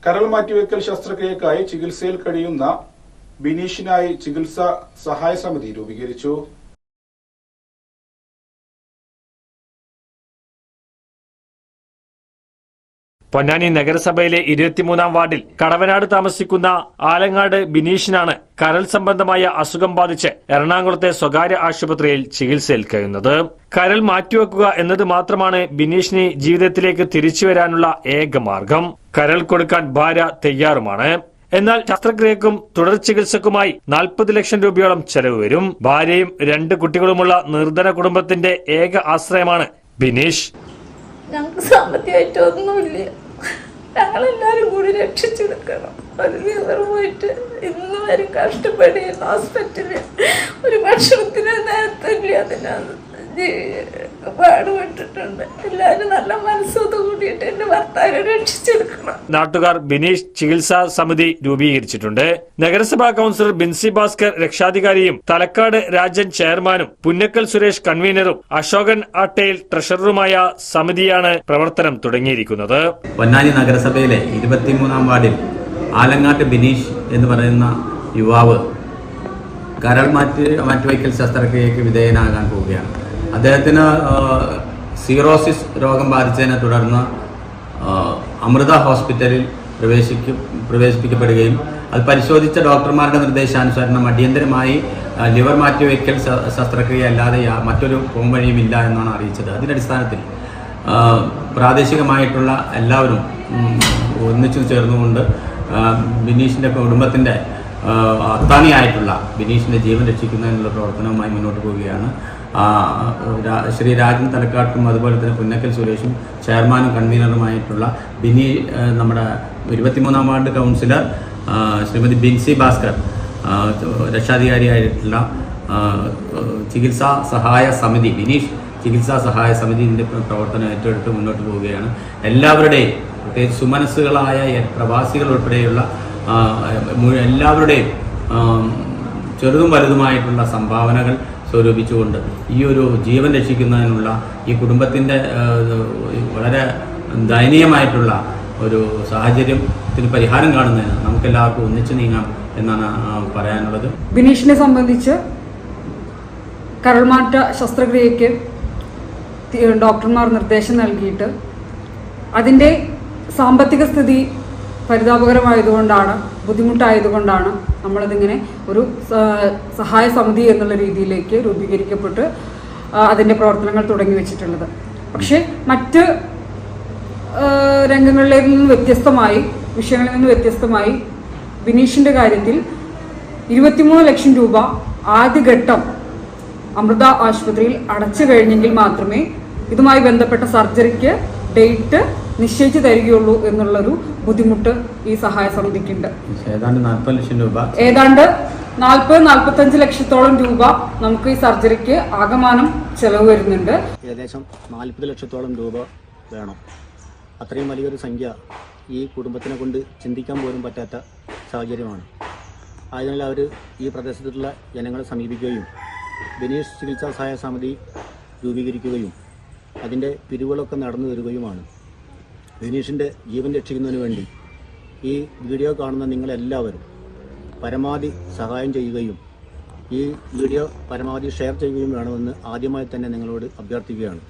കരൾ മാറ്റിവെക്കൽ ശസ്ത്രക്രിയക്കായി ചികിത്സയിൽ കഴിയുന്ന ബിനീഷിനായി ചികിത്സാ സഹായ സമിതി രൂപീകരിച്ചു. പൊന്നാനി നഗരസഭയിലെ 23-ാം വാർഡിൽ കടവനാട് താമസിക്കുന്ന ആലങ്ങാട് ബിനീഷിനാണ് കരൾ സംബന്ധമായ അസുഖം ബാധിച്ച് എറണാകുളത്തെ സ്വകാര്യ ആശുപത്രിയിൽ ചികിത്സയിൽ കഴിയുന്നത്. കരൾ മാറ്റിവെക്കുക എന്നത് മാത്രമാണ് ബിനീഷിന് ജീവിതത്തിലേക്ക് തിരിച്ചുവരാനുള്ള ഏക മാർഗം. കരൾ കൊടുക്കാൻ ഭാര്യ തയ്യാറുമാണ്. എന്നാൽ ശസ്ത്രക്രിയക്കും തുടർ ചികിത്സക്കുമായി 40 ലക്ഷം രൂപയോളം ചെലവ് വരും. ഭാര്യയും 2 കുട്ടികളുമുള്ള നിർധന കുടുംബത്തിന്റെ ഏക ആശ്രയമാണ് ബിനീഷ്. ഞങ്ങൾക്ക് സാമ്പത്തികമായിട്ടൊന്നുമില്ല. ഞങ്ങളെല്ലാവരും കൂടി രക്ഷിച്ചെടുക്കണം. ഒരു ദിവസം പോയിട്ട് ഇന്ന് വരെ കഷ്ടപ്പെടുകയാണ്. ഹോസ്പിറ്റലിൽ ഒരു ഭക്ഷണത്തിന് നേരത്തില്ല. അതിനകത്ത് പാടുപെട്ടിട്ടുണ്ട്. എല്ലാവരും നല്ല മനസ്സോട് കൂടിയിട്ട് എന്റെ ഭർത്താവിനെ രക്ഷിച്ചെടുക്കണം. നാട്ടുകാർ ബിനീഷ് ചികിത്സാ സമിതി രൂപീകരിച്ചിട്ടുണ്ട്. നഗരസഭാ കൌൺസിലർ ബിൻസി ഭാസ്കർ രക്ഷാധികാരിയും തലക്കാട് രാജൻ ചെയർമാനും പുന്നക്കൽ സുരേഷ് കൺവീനറും അശോകൻ ആട്ടയിൽ ട്രഷററുമായ സമിതിയാണ് പ്രവർത്തനം തുടങ്ങിയിരിക്കുന്നത്. പൊന്നാനി നഗരസഭയിലെ 23-ാം വാർഡിൽ ആലങ്ങാട്ട് ബിനീഷ് എന്ന് പറയുന്ന യുവാവ് കരൾ മാറ്റിവയ്ക്കൽ ശസ്ത്രക്രിയയ്ക്ക് വിധേയനാകാൻ പോവുകയാണ്. അദ്ദേഹത്തിന് സീറോസിസ് രോഗം ബാധിച്ചതിനെ തുടർന്ന് അമൃത ഹോസ്പിറ്റലിൽ പ്രവേശിപ്പിക്കപ്പെടുകയും അത് പരിശോധിച്ച ഡോക്ടർമാരുടെ നിർദ്ദേശാനുസരണം അടിയന്തരമായി ലിവർ മാറ്റിവയ്ക്കൽ ശസ്ത്രക്രിയ അല്ലാതെ മറ്റൊരു പോംവഴിയുമില്ല എന്നാണ് അറിയിച്ചത്. അതിൻ്റെ അടിസ്ഥാനത്തിൽ പ്രാദേശികമായിട്ടുള്ള എല്ലാവരും ഒന്നിച്ചു ചേർന്നുകൊണ്ട് ബിനീഷിൻ്റെ കുടുംബത്തിൻ്റെ അത്താണിയായിട്ടുള്ള ബിനീഷിൻ്റെ ജീവൻ രക്ഷിക്കുന്നതിനുള്ള പ്രവർത്തനവുമായി മുന്നോട്ട് പോവുകയാണ്. ശ്രീ രാജൻ തലക്കാട്ടും അതുപോലെ തന്നെ പുന്നക്കൽ സുരേഷും ചെയർമാനും കൺവീനറുമായിട്ടുള്ള നമ്മുടെ 23-ാം വാർഡ് കൗൺസിലർ ശ്രീമതി ബിൻസി ഭാസ്കർ, രക്ഷാധികാരിയായിട്ടുള്ള ചികിത്സാ സഹായ സമിതി ബിനീഷ് ചികിത്സാ സഹായ സമിതി ഇതിൻ്റെ പ്രവർത്തനം ഏറ്റെടുത്ത് മുന്നോട്ട് പോവുകയാണ്. എല്ലാവരുടെയും പ്രത്യേകിച്ച് സുമനസ്സുകളായ പ്രവാസികൾ ഉൾപ്പെടെയുള്ള എല്ലാവരുടെയും ചെറുതും വലുതുമായിട്ടുള്ള സംഭാവനകൾ സ്വരൂപിച്ചുകൊണ്ട് ഈ ഒരു ജീവൻ രക്ഷിക്കുന്നതിനുള്ള ഈ കുടുംബത്തിൻ്റെ വളരെ ദയനീയമായിട്ടുള്ള ഒരു സാഹചര്യത്തിന് പരിഹാരം കാണുന്നതിന് നമുക്കെല്ലാവർക്കും ഒന്നിച്ചു നീങ്ങാം എന്നാണ് പറയാനുള്ളത്. ബിനീഷിനെ സംബന്ധിച്ച് കരൾമാറ്റ ശസ്ത്രക്രിയയ്ക്ക് ഡോക്ടർമാർ നിർദ്ദേശം നൽകിയിട്ട് അതിൻ്റെ സാമ്പത്തിക സ്ഥിതി പരിതാപകരമായതുകൊണ്ടാണ്, ബുദ്ധിമുട്ടായതുകൊണ്ടാണ് നമ്മളതിങ്ങനെ ഒരു സഹായ സമിതി എന്നുള്ള രീതിയിലേക്ക് രൂപീകരിക്കപ്പെട്ട് അതിൻ്റെ പ്രവർത്തനങ്ങൾ തുടങ്ങി വെച്ചിട്ടുള്ളത്. പക്ഷേ മറ്റ് രംഗങ്ങളിൽ നിന്ന് വ്യത്യസ്തമായി, വിഷയങ്ങളിൽ നിന്ന് വ്യത്യസ്തമായി ബിനീഷിൻ്റെ കാര്യത്തിൽ 23 ലക്ഷം രൂപ ആദ്യഘട്ടം അമൃത ആശുപത്രിയിൽ അടച്ചു കഴിഞ്ഞെങ്കിൽ മാത്രമേ ഇതുമായി ബന്ധപ്പെട്ട സർജറിക്ക് ഡേറ്റ് നിശ്ചയിച്ചു തരികയുള്ളൂ എന്നുള്ളൊരു ബുദ്ധിമുട്ട് ഈ സഹായ സമിതിക്കുണ്ട്. ഏതാണ്ട് 40-45 ലക്ഷത്തോളം രൂപ നമുക്ക് ഈ സർജറിക്ക് ആകമാനം ചെലവ് വരുന്നുണ്ട്. ഏകദേശം 40 ലക്ഷത്തോളം രൂപ വേണം. അത്രയും വലിയൊരു സംഖ്യ ഈ കുടുംബത്തിനെ കൊണ്ട് ചിന്തിക്കാൻ പോലും പറ്റാത്ത സാഹചര്യമാണ്. ആയതിനാൽ അവർ ഈ പ്രദേശത്തുള്ള ജനങ്ങളെ സമീപിക്കുകയും ബിനീഷ് ചികിത്സാ സഹായ സമിതി രൂപീകരിക്കുകയും അതിൻ്റെ പിരിവുകളൊക്കെ നടന്നു വരികയുമാണ്. ബിനീഷിൻ്റെ ജീവൻ രക്ഷിക്കുന്നതിന് വേണ്ടി ഈ വീഡിയോ കാണുന്ന നിങ്ങളെല്ലാവരും പരമാവധി സഹായം ചെയ്യുകയും ഈ വീഡിയോ പരമാവധി ഷെയർ ചെയ്യുകയും വേണമെന്ന് ആദ്യമായി തന്നെ നിങ്ങളോട് അഭ്യർത്ഥിക്കുകയാണ്.